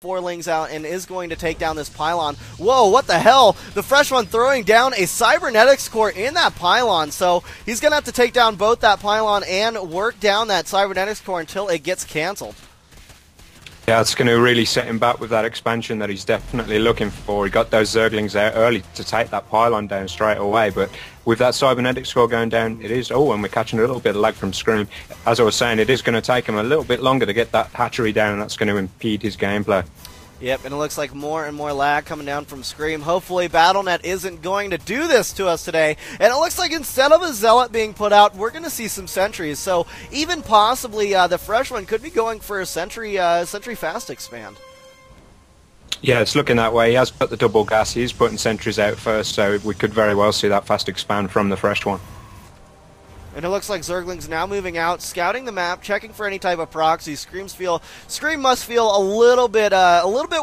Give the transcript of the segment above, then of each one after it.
4 lings out and is going to take down this pylon. Whoa, what the hell? The Fresh One throwing down a cybernetics core in that pylon, so he's going to have to take down both that pylon and work down that cybernetics core until it gets canceled. Yeah, it's going to really set him back with that expansion that he's definitely looking for. He got those Zerglings out early to take that pylon down straight away, but with that cybernetics core going down, it is, and we're catching a little bit of lag from Scream. As I was saying, it is going to take him a little bit longer to get that hatchery down, and that's going to impede his gameplay. Yep, and it looks like more and more lag coming down from Scream. Hopefully BattleNet isn't going to do this to us today. And it looks like instead of a Zealot being put out, we're going to see some sentries. So even possibly the Fresh One could be going for a sentry fast expand. Yeah, it's looking that way. He has put the double gas. He's putting sentries out first, so we could very well see that fast expand from the Fresh One. And it looks like Zergling's now moving out, scouting the map, checking for any type of proxy. Scream must feel a little bit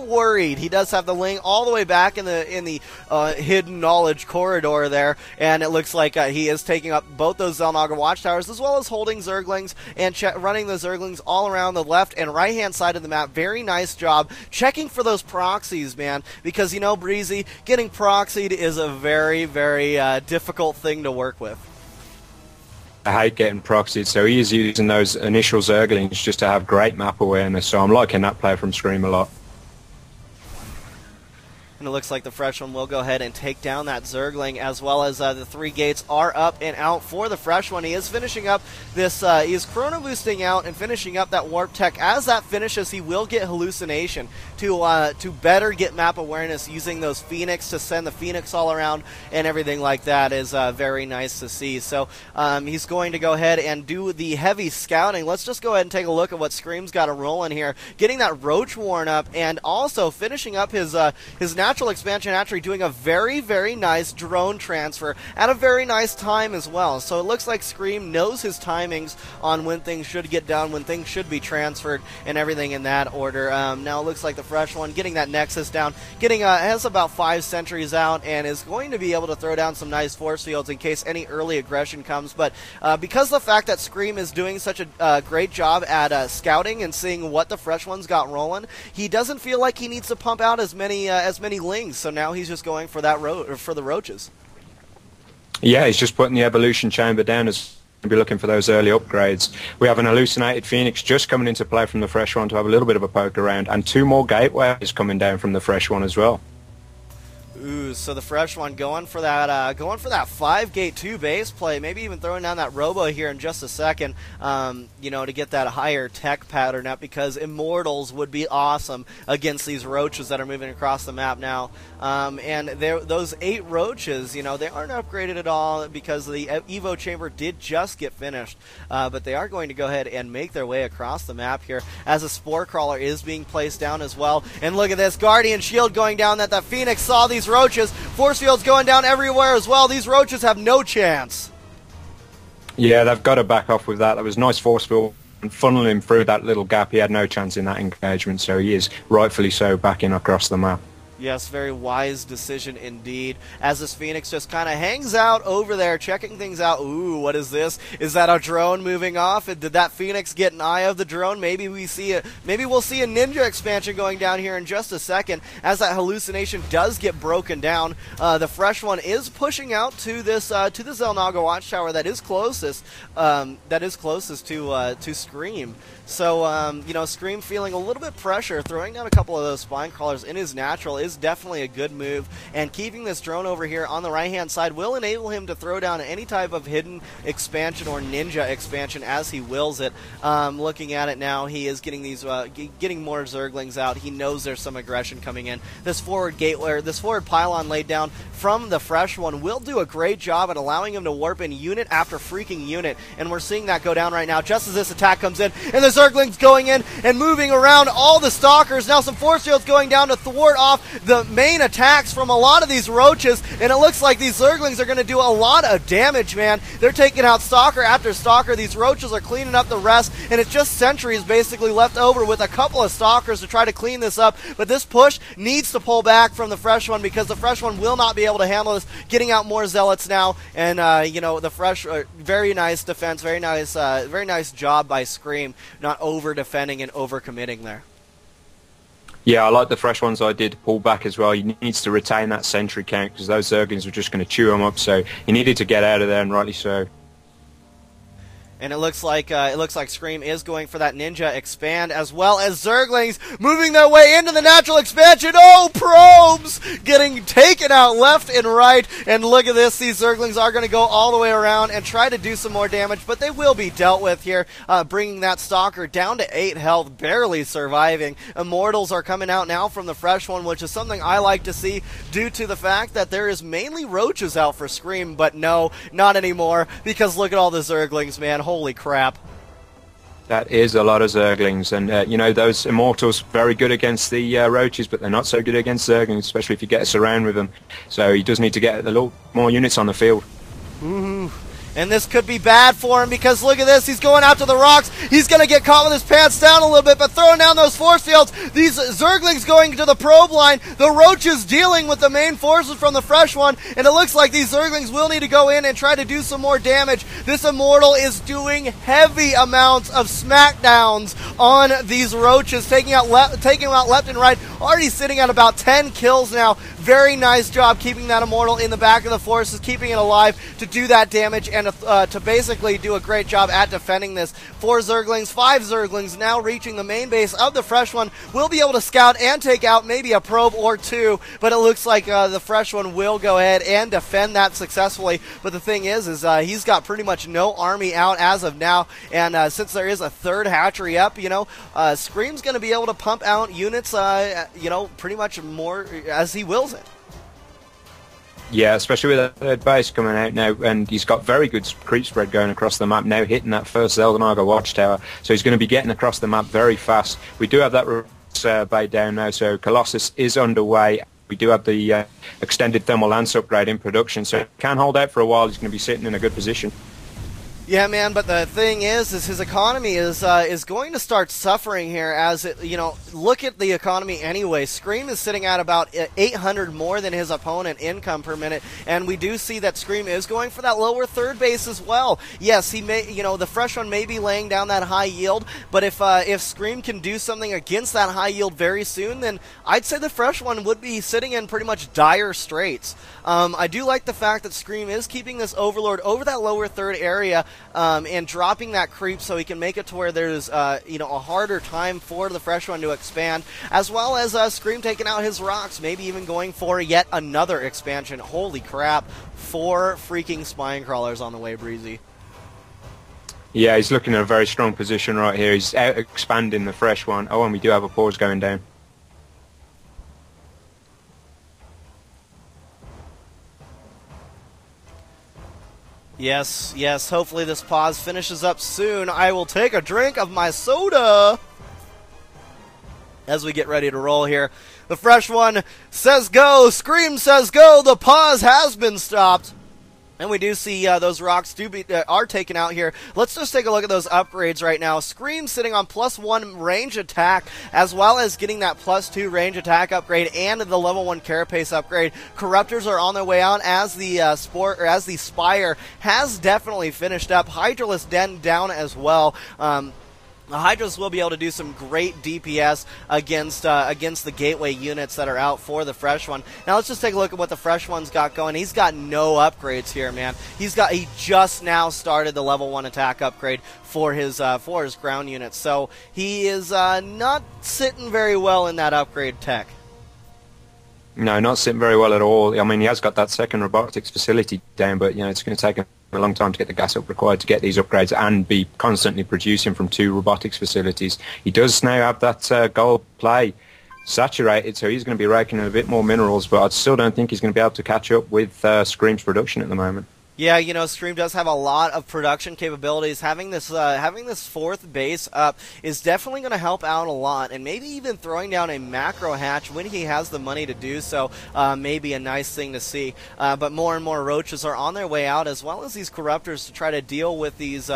worried. He does have the ling all the way back in the hidden knowledge corridor there, and it looks like he is taking up both those Xel'Naga watchtowers as well as holding Zerglings and running the Zerglings all around the left and right hand side of the map. Very nice job checking for those proxies, man, because you know, Breezy, getting proxied is a very, very difficult thing to work with. I hate getting proxied, so he is using those initial Zerglings just to have great map awareness, so I'm liking that play from Scream a lot. And it looks like the Fresh One will go ahead and take down that Zergling, as well as the 3 gates are up and out for the Fresh One. He is finishing up this, he is chrono boosting out and finishing up that warp tech. As that finishes, he will get hallucination to better get map awareness using those Phoenix to send the Phoenix all around, and everything like that is very nice to see. So he's going to go ahead and do the heavy scouting. Let's just go ahead and take a look at what Scream's got a rolling here. Getting that Roach Warren up and also finishing up his natural expansion hatchery, doing a very, very nice drone transfer at a very nice time as well. So it looks like Scream knows his timings on when things should get done, when things should be transferred, and everything in that order. Now it looks like the Fresh One getting that Nexus down, has about 5 sentries out, and is going to be able to throw down some nice force fields in case any early aggression comes. But because of the fact that Scream is doing such a great job at scouting and seeing what the Fresh One's got rolling, he doesn't feel like he needs to pump out as many lings, so now he's just going for that for the roaches. Yeah, he's just putting the evolution chamber down as be looking for those early upgrades. We have an hallucinated Phoenix just coming into play from the Fresh One to have a little bit of a poke around, and 2 more gateways coming down from the Fresh One as well. Ooh, so the Fresh One going for that 5-gate 2 base play, maybe even throwing down that Robo here in just a second, you know, to get that higher tech pattern up, because Immortals would be awesome against these Roaches that are moving across the map now. And those 8 Roaches, you know, they aren't upgraded at all because the Evo Chamber did just get finished, but they are going to go ahead and make their way across the map here as a Spore Crawler is being placed down as well. And look at this, Guardian Shield going down that the Phoenix saw these Roaches. Force fields going down everywhere as well. These Roaches have no chance. Yeah, they've got to back off with that. That was nice force field and funneling him through that little gap. He had no chance in that engagement, so he is rightfully so backing across the map. Yes, very wise decision indeed, as this Phoenix just kind of hangs out over there, checking things out. Ooh, what is this? Is that a drone moving off? Did that Phoenix get an eye of the drone? Maybe we'll see a Ninja expansion going down here in just a second, as that hallucination does get broken down. The Fresh One is pushing out to this to the Xel'Naga watchtower that is closest to Scream. So you know, Scream feeling a little bit pressure, throwing down a couple of those spine crawlers in his natural is definitely a good move, and keeping this drone over here on the right hand side will enable him to throw down any type of hidden expansion or ninja expansion as he wills it. Looking at it now, he is getting these getting more Zerglings out. He knows there's some aggression coming in. This forward gateway, this forward pylon laid down from the Fresh One will do a great job at allowing him to warp in unit after freaking unit, and we're seeing that go down right now just as this attack comes in, and the Zerglings going in and moving around all the Stalkers. Now some force fields going down to thwart off the main attacks from a lot of these Roaches, and it looks like these Zerglings are going to do a lot of damage, man. They're taking out Stalker after Stalker. These Roaches are cleaning up the rest, and it's just sentries basically left over with a couple of Stalkers to try to clean this up, but this push needs to pull back from the Fresh One because the Fresh One will not be able to handle this. Getting out more Zealots now, and you know, the Fresh, very nice defense, very nice job by Scream, not over defending and over committing there. Yeah, I like the fresh one's idea to pull back as well. He needs to retain that sentry count because those Zerglings were just going to chew him up. So he needed to get out of there, and rightly so. And it looks like Scream is going for that Ninja expand, as well as Zerglings moving their way into the natural expansion. Oh, probes getting taken out left and right. And look at this. These Zerglings are going to go all the way around and try to do some more damage, but they will be dealt with here, bringing that Stalker down to 8 health, barely surviving. Immortals are coming out now from the fresh one, which is something I like to see due to the fact that there is mainly Roaches out for Scream, but no, not anymore, because look at all the Zerglings, man. Holy crap. That is a lot of Zerglings, and you know, those Immortals very good against the Roaches, but they're not so good against Zerglings, especially if you get a surround with them. So he does need to get a little more units on the field. Ooh. And this could be bad for him because look at this. He's going out to the rocks. He's going to get caught with his pants down a little bit, but throwing down those force fields. These Zerglings going to the probe line. The Roaches dealing with the main forces from the fresh one. And it looks like these Zerglings will need to go in and try to do some more damage. This Immortal is doing heavy amounts of smackdowns on these Roaches, taking them out left and right. Already sitting at about 10 kills now. Very nice job keeping that Immortal in the back of the forces, keeping it alive to do that damage and to basically do a great job at defending this. 4 Zerglings, 5 Zerglings now reaching the main base of the fresh one. Will be able to scout and take out maybe a probe or 2, but it looks like the fresh one will go ahead and defend that successfully. But the thing is he's got pretty much no army out as of now, and since there is a 3rd hatchery up, you know, Scream's going to be able to pump out units, you know, pretty much more as he wills it. Yeah, especially with that 3rd base coming out now, and he's got very good creep spread going across the map now, hitting that first Zeldenaga watchtower, so he's going to be getting across the map very fast. We do have that bay down now, so Colossus is underway. We do have the extended thermal lance upgrade in production, so he can hold out for a while. He's going to be sitting in a good position. Yeah, man, but the thing is his economy is going to start suffering here as it, you know, look at the economy anyway. Scream is sitting at about 800 more than his opponent income per minute, and we do see that Scream is going for that lower 3rd base as well. Yes, he may, you know, the fresh one may be laying down that high yield, but if Scream can do something against that high yield very soon, then I'd say the fresh one would be sitting in pretty much dire straits. I do like the fact that Scream is keeping this Overlord over that lower 3rd area, and dropping that creep so he can make it to where there's you know, a harder time for the fresh one to expand, as well as Scream taking out his rocks, maybe even going for yet another expansion. Holy crap, 4 freaking spine crawlers on the way, Breezy. Yeah, he's looking at a very strong position right here. He's out expanding the fresh one. Oh, and we do have a pause going down. Yes, yes, hopefully this pause finishes up soon. I will take a drink of my soda as we get ready to roll here. The fresh one says go, Scream says go, the pause has been stopped. And we do see those rocks are taken out here. Let's just take a look at those upgrades right now. Scream sitting on +1 range attack, as well as getting that +2 range attack upgrade and the level 1 carapace upgrade. Corruptors are on their way out as the Spire has definitely finished up. Hydralisk Den down as well. The Hydras will be able to do some great DPS against the gateway units that are out for the fresh one. Now let's just take a look at what the fresh one's got going. He's got no upgrades here, man. He just now started the level 1 attack upgrade for his ground units, so he is not sitting very well in that upgrade tech. No, not sitting very well at all. I mean, he has got that 2nd robotics facility down, but you know, it's going to take him a long time to get the gas up required to get these upgrades and be constantly producing from 2 robotics facilities. He does now have that gold play saturated, so he's going to be raking in a bit more minerals, but I still don't think he's going to be able to catch up with Scream's production at the moment. Yeah, you know, Scream does have a lot of production capabilities. Having this 4th base up is definitely going to help out a lot, and maybe even throwing down a macro hatch when he has the money to do so may be a nice thing to see. But more and more Roaches are on their way out, as well as these Corruptors to try to deal with these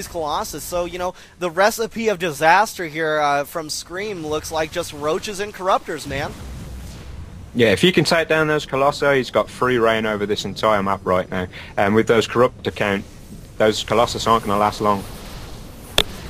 Colossus. So, you know, the recipe of disaster here from Scream looks like just Roaches and Corruptors, man. Yeah, if he can take down those Colossi, he's got free reign over this entire map right now. And with those Corruptor count, those Colossus aren't going to last long.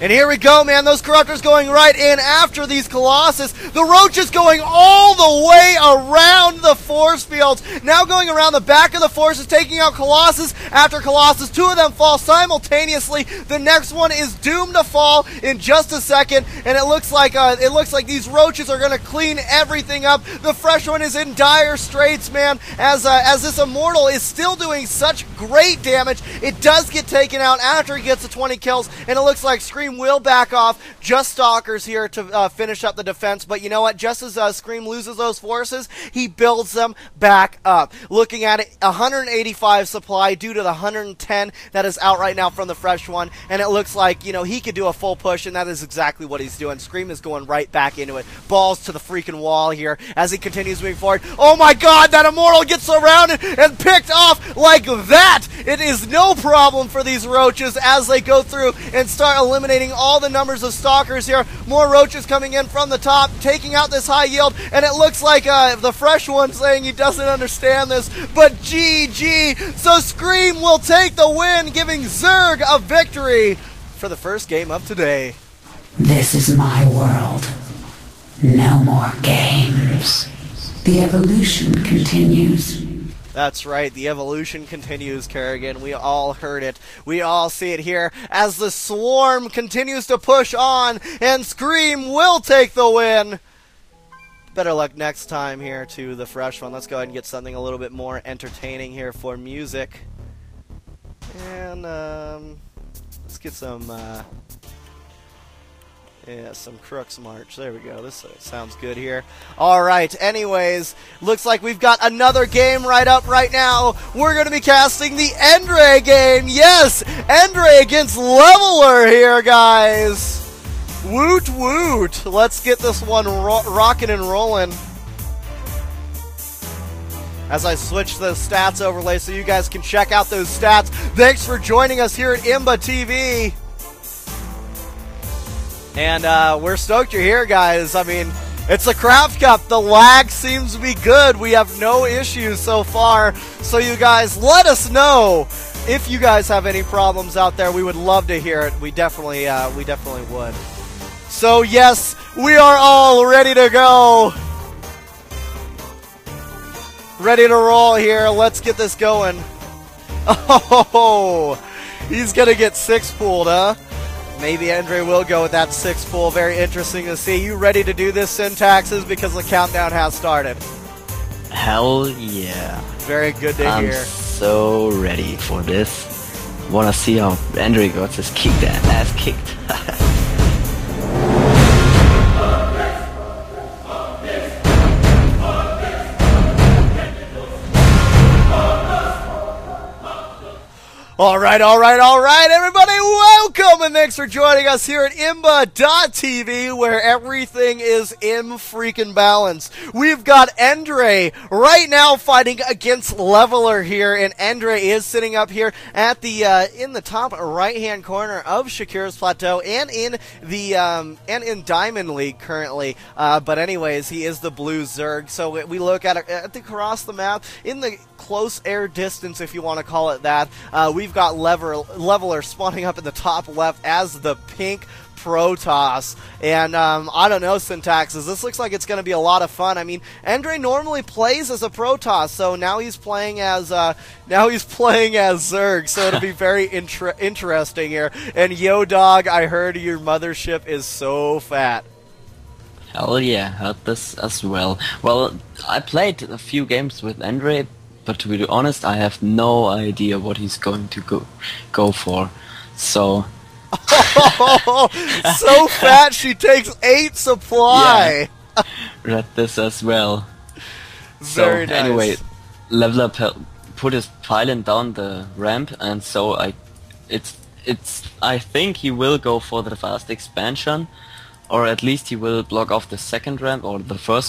And here we go, man. Those Corruptors going right in after these Colossus. The Roaches going all the way around the force fields. Now going around the back of the forces, taking out Colossus after Colossus. 2 of them fall simultaneously. The next one is doomed to fall in just a second. And it looks like these Roaches are going to clean everything up. The fresh one is in dire straits, man. As this Immortal is still doing such great damage. It does get taken out after he gets the 20 kills. And it looks like Scream will back off. Just Stalkers here to finish up the defense, but you know what? Just as Scream loses those forces, he builds them back up. Looking at it, 185 supply due to the 110 that is out right now from the fresh one, and it looks like, you know, he could do a full push, and that is exactly what he's doing. Scream is going right back into it. Balls to the freaking wall here as he continues moving forward. Oh my god, that Immortal gets surrounded and picked off like that! It is no problem for these Roaches as they go through and start eliminating all the numbers of Stalkers here. More Roaches coming in from the top, taking out this high yield, and it looks like the fresh one saying he doesn't understand this, but GG. So Scream will take the win, giving Zerg a victory for the first game of today. This is my world. No more games. The evolution continues. That's right, the evolution continues, Kerrigan. We all heard it. We all see it here as the Swarm continues to push on, and Scream will take the win. Better luck next time here to the fresh one. Let's go ahead and get something a little bit more entertaining here for music. And let's get some some Crooks March. There we go. This sounds good here. Alright, anyways, looks like we've got another game right up right now. We're going to be casting the Endre game. Yes, Endre against Leveler here, guys. Woot woot. Let's get this one rocking and rolling. As I switch the stats overlay so you guys can check out those stats. Thanks for joining us here at Imba TV. And we're stoked you're here, guys. I mean, it's a Craftcup. The lag seems to be good. We have no issues so far. So you guys, let us know if you guys have any problems out there. We would love to hear it. We definitely would. So yes, we are all ready to go. Ready to roll here. Let's get this going. Oh, he's gonna get 6 pooled, huh? Maybe Andre will go with that 6 pool. Very interesting to see. You ready to do this, Syntaxes? Because the countdown has started. Hell yeah. Very good to hear. I'm so ready for this. Wanna see how Andre got his ass kicked. Alright, everybody, welcome and thanks for joining us here at Imba.tv, where everything is freaking balance. We've got Endre right now fighting against Leveler here, and Endre is sitting up here at the in the top right-hand corner of Shakira's Plateau and in the and in Diamond League currently. But anyways, he is the blue Zerg. So we look at across the map in the close air distance, if you want to call it that. We've got Leveler spawning up in the top left as the pink Protoss, and I don't know, Syntaxes. This looks like it's going to be a lot of fun. I mean, Endre normally plays as a Protoss, so now he's playing as Zerg. So it'll be very interesting here. And Yo Dog, I heard your mothership is so fat. Hell yeah, heard this as well. Well, I played a few games with Endre, but to be honest, I have no idea what he's going to go for. So. So fat she takes 8 supply. Yeah, read this as well. Very so nice. Anyway, Leveler put his pylon down the ramp, and so I think he will go for the fast expansion, or at least he will block off the second ramp or the first